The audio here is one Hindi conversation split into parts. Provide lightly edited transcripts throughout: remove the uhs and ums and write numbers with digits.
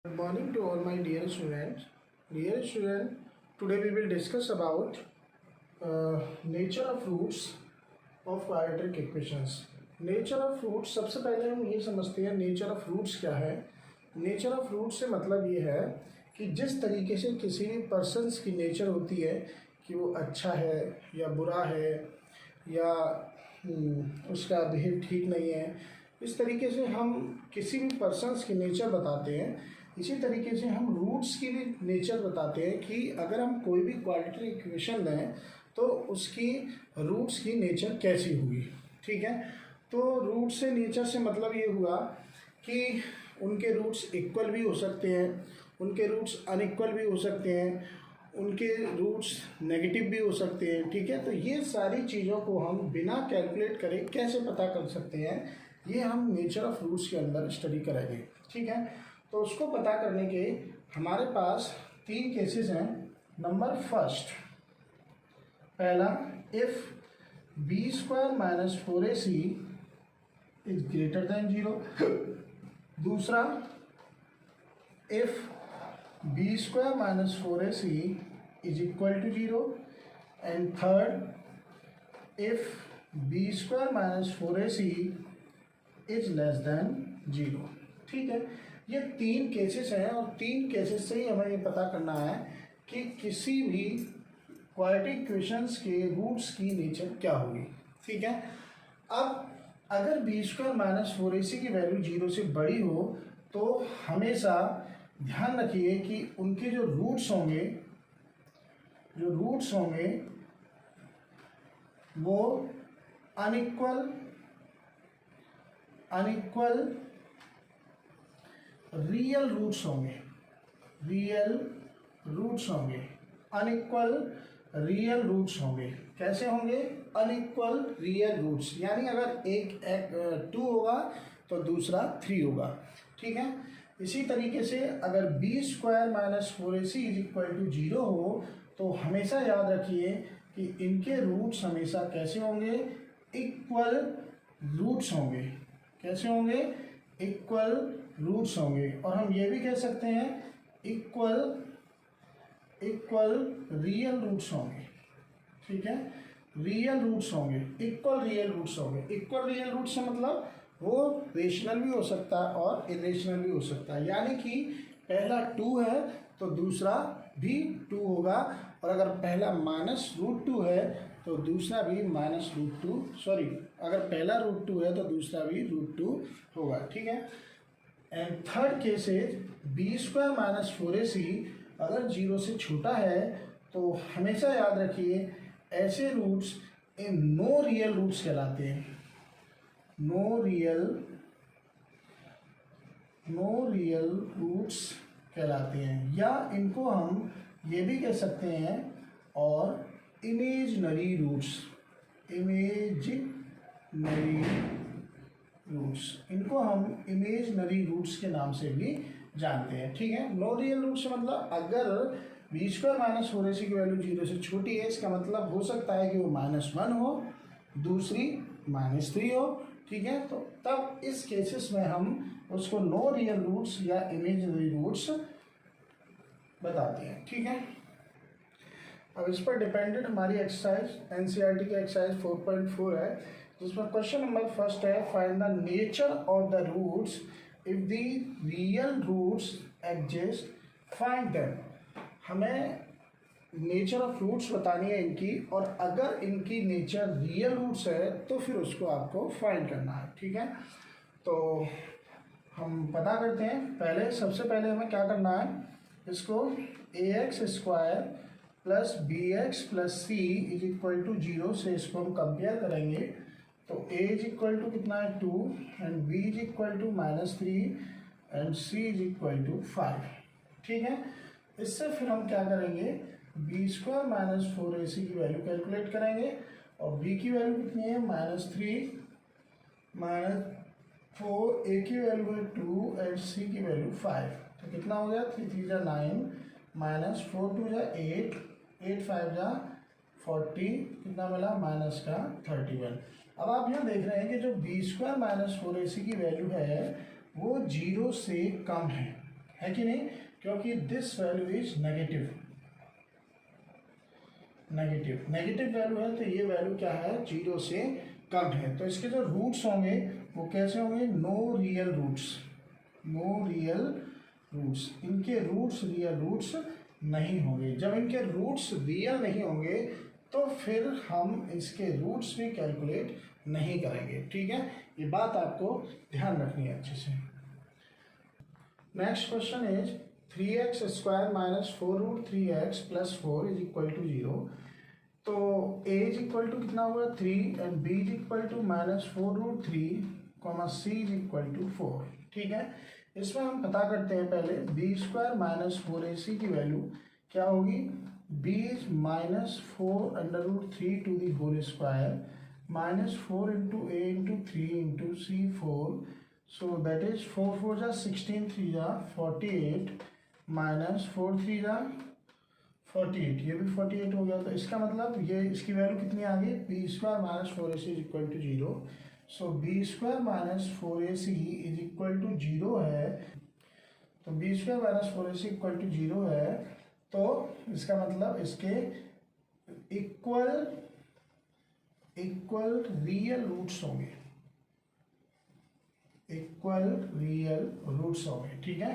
Good morning to all my dear students. Dear student, today we will discuss about nature of roots of quadratic equations. Nature of roots, सबसे पहले हम ये समझते हैं नेचर ऑफ रूट्स क्या है. नेचर ऑफ रूट्स से मतलब ये है कि जिस तरीके से किसी भी पर्सन्स की नेचर होती है कि वो अच्छा है या बुरा है या उसका बिहेव ठीक नहीं है, इस तरीके से हम किसी भी पर्सन्स की नेचर बताते हैं. इसी तरीके से हम रूट्स की भी नेचर बताते हैं कि अगर हम कोई भी क्वाड्रेटिक इक्वेशन लें तो उसकी रूट्स की नेचर कैसी होगी. ठीक है, तो रूट से नेचर से मतलब ये हुआ कि उनके रूट्स इक्वल भी हो सकते हैं, उनके रूट्स अनइक्वल भी हो सकते हैं, उनके रूट्स नेगेटिव भी हो सकते हैं. ठीक है, तो ये सारी चीज़ों को हम बिना कैलकुलेट करे कैसे पता कर सकते हैं, ये हम नेचर ऑफ रूट्स के अंदर स्टडी करेंगे. ठीक है, तो उसको पता करने के हमारे पास 3 केसेस हैं. नंबर फर्स्ट, पहला, if b² minus 4ac is greater than 0. दूसरा, if b² minus 4ac is equal to 0. And third, if b² minus 4ac is less than 0. ठीक है, ये 3 केसेस हैं और 3 केसेस से ही हमें ये पता करना है कि किसी भी क्वाड्रेटिक इक्वेशंस के रूट्स की नेचर क्या होगी. ठीक है, अब अगर b² माइनस 4ac की वैल्यू 0 से बड़ी हो तो हमेशा ध्यान रखिए कि उनके जो रूट्स होंगे वो अनइक्वल रियल रूट्स होंगे. अनइक्वल रियल रूट्स होंगे. कैसे होंगे? अनइक्वल रियल रूट्स, यानी अगर एक 2 होगा तो दूसरा 3 होगा. ठीक है, इसी तरीके से अगर b² minus 4ac is equal to 0 हो तो हमेशा याद रखिए कि इनके रूट्स हमेशा कैसे होंगे? इक्वल रूट्स होंगे. कैसे होंगे? इक्वल रूट्स होंगे. और हम ये भी कह सकते हैं इक्वल रियल रूट्स होंगे. ठीक है, रियल रूट्स होंगे, इक्वल रियल रूट्स होंगे. इक्वल रियल रूट्स से मतलब वो रेशनल भी हो सकता है और इरेशनल भी हो सकता है, यानी कि पहला 2 है तो दूसरा भी 2 होगा, और अगर पहला -√2 है तो दूसरा भी -√2, सॉरी, अगर पहला √2 है तो दूसरा भी √2 होगा. ठीक है, and third case is b² minus 4ac अगर 0 से छोटा है तो हमेशा याद रखिए ऐसे रूट्स इन नो रियल रूट्स कहलाते हैं. नो रियल रूट्स कहलाते हैं, या इनको हम ये भी कह सकते हैं और इमेजिनरी रूट्स. इनको हम इमेजिनरी रूट्स के नाम से भी जानते हैं. ठीक है, नो रियल रूट्स मतलब अगर b² माइनस 4ac की वैल्यू 0 से छोटी है, इसका मतलब हो सकता है कि वो -1 हो, दूसरी -3 हो. ठीक है, तो तब इस केसेस में हम उसको नो रियल रूट्स या इमेजिनरी रूट्स बताते हैं. ठीक है, अब इस पर डिपेंडेंट हमारी एक्सरसाइज एनसीईआरटी की एक्सरसाइज 4.4 है, जिसमें क्वेश्चन नंबर फर्स्ट है, find the nature of the roots if the real roots exist, find them. हमें नेचर ऑफ रूट्स बतानी है इनकी, और अगर इनकी नेचर रियल रूट्स है तो फिर उसको आपको फाइंड करना है. ठीक है, तो हम पता करते हैं. सबसे पहले हमें क्या करना है, इसको ax² plus bx plus c is equal to 0 से इसको हम कंपेयर करेंगे. तो a इज इक्वल टू कितना है 2, and b is equal to -3 and c is equal to 5. ठीक है, इससे फिर हम क्या करेंगे, b² माइनस 4ac की वैल्यू कैलकुलेट करेंगे, और b की वैल्यू कितनी है -3 -4, a की वैल्यू है 2 एंड c की वैल्यू 5. तो कितना हो गया, 3 3 जा 9 -4 2 जा 8 8 5 जा 40, कितना मिला -31. अब आप यहाँ देख रहे हैं कि जो b² माइनस 4ac की वैल्यू है वो 0 से कम है है कि नहीं, क्योंकि this value is negative value है, तो ये वैल्यू क्या है, 0 से कम है। तो इसके जो रूट्स होंगे वो कैसे होंगे, नो रियल रूट्स, इनके रूट्स रियल रूट्स नहीं होंगे। जब इनके रूट्स रियल नहीं होंगे तो फिर हम इसके रूट्स भी कैलकुलेट नहीं करेंगे, ठीक है। ये बात आपको ध्यान रखनी है अच्छे से। Next question is 3x square minus 4√3x plus 4 is equal to 0। तो a इज इक्वल टू कितना होगा 3 and b is equal to minus 4√3 comma c is equal to 4, ठीक है। इसमें हम पता करते हैं पहले b स्क्वायर माइनस 4ac की वैल्यू क्या होगी, b is minus 4√3 to the whole square minus 4 into a into 3 into c 4, so that is 4 4 जा 16, 3 जा 48 माइनस 4 3 जा 48, ये भी 48 हो गया। तो इसका मतलब ये इसकी वैल्यू कितनी आ गई, b square minus 4ac is equal to 0। So b square minus 4ac is equal to 0 है, तो b square minus 4ac equal to 0 है, तो इसका मतलब इसके इक्वल रियल रूट्स होंगे, ठीक है।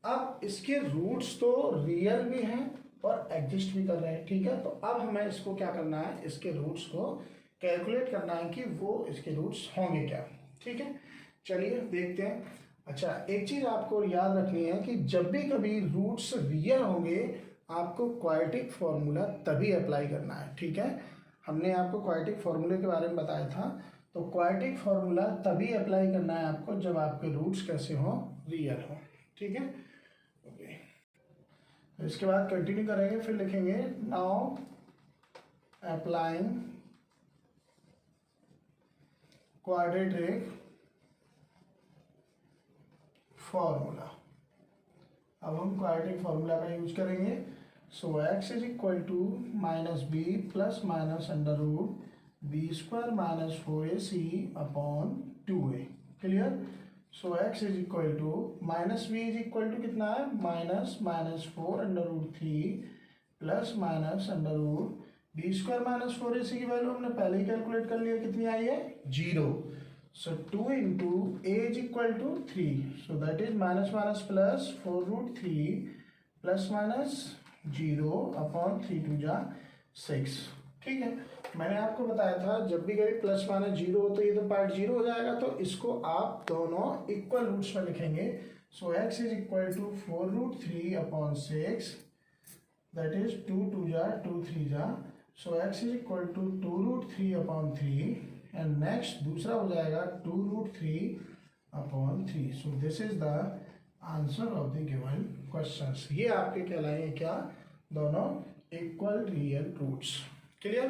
अब इसके रूट्स तो रियल भी हैं और एग्जिस्ट भी कर रहे हैं, ठीक है। तो अब हमें इसको क्या करना है, इसके रूट्स को कैलकुलेट करना है कि वो इसके रूट्स होंगे क्या, ठीक है। चलिए देखते हैं। अच्छा, एक चीज़ आपको याद रखनी है कि जब भी कभी रूट्स रियल होंगे आपको क्वाड्रेटिक फॉर्मूला तभी अप्लाई करना है, ठीक है। हमने आपको क्वाड्रेटिक फॉर्मूले के बारे में बताया था, तो क्वाड्रेटिक फॉर्मूला तभी अप्लाई करना है आपको जब आपके रूट्स कैसे हो, रियल हो, ठीक है। ओके, इसके बाद कंटिन्यू करेंगे, फिर लिखेंगे नाउ अप्लाइंग क्वाड्रेटिक फॉर्मूला। अब हम क्वाड्रेटिक फॉर्मूला का यूज करेंगे। So x is equal to minus b plus minus under root b square minus 4ac upon 2a, clear. So x is equal to minus b is equal to कितना है, minus 4 under root 3 plus minus under root b square minus 4ac की वैल्यू हमने पहले ही कैलकुलेट कर लिया, कितनी आई है, 0। So 2 into a is equal to 3, so that is minus minus plus 4√3 plus minus 0 upon 3 2 जा 6, ठीक है। मैंने आपको बताया था जब भी कभी प्लस माइनस 0 हो तो ये तो पार्ट 0 हो जाएगा, तो इसको आप दोनों इक्वल रूट्स में लिखेंगे। So x is equal to 4√3 upon 6, that is 2 2 जा 2 3 जा, so x is equal to 2√3 upon 3 and next दूसरा हो जाएगा 2√3 upon 3। So this is the answer of the given questions. ये आपके कहलाएंगे क्या, दोनों इक्वल रियल रूट्स, क्लियर।